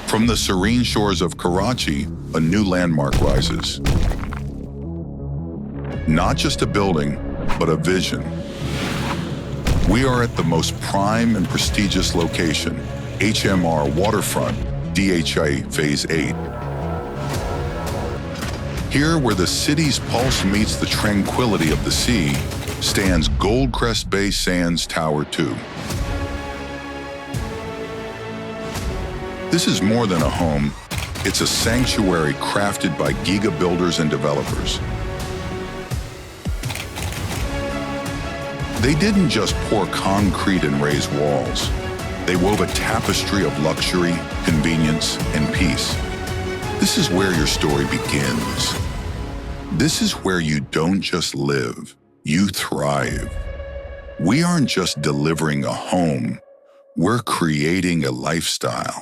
From the serene shores of Karachi, a new landmark rises. Not just a building, but a vision. We are at the most prime and prestigious location, HMR Waterfront, DHI Phase 8. Here, where the city's pulse meets the tranquility of the sea, stands Gold Crest Bay Sands Tower 2. This is more than a home, it's a sanctuary crafted by giga builders and developers. They didn't just pour concrete and raise walls. They wove a tapestry of luxury, convenience, and peace. This is where your story begins. This is where you don't just live, you thrive. We aren't just delivering a home, we're creating a lifestyle.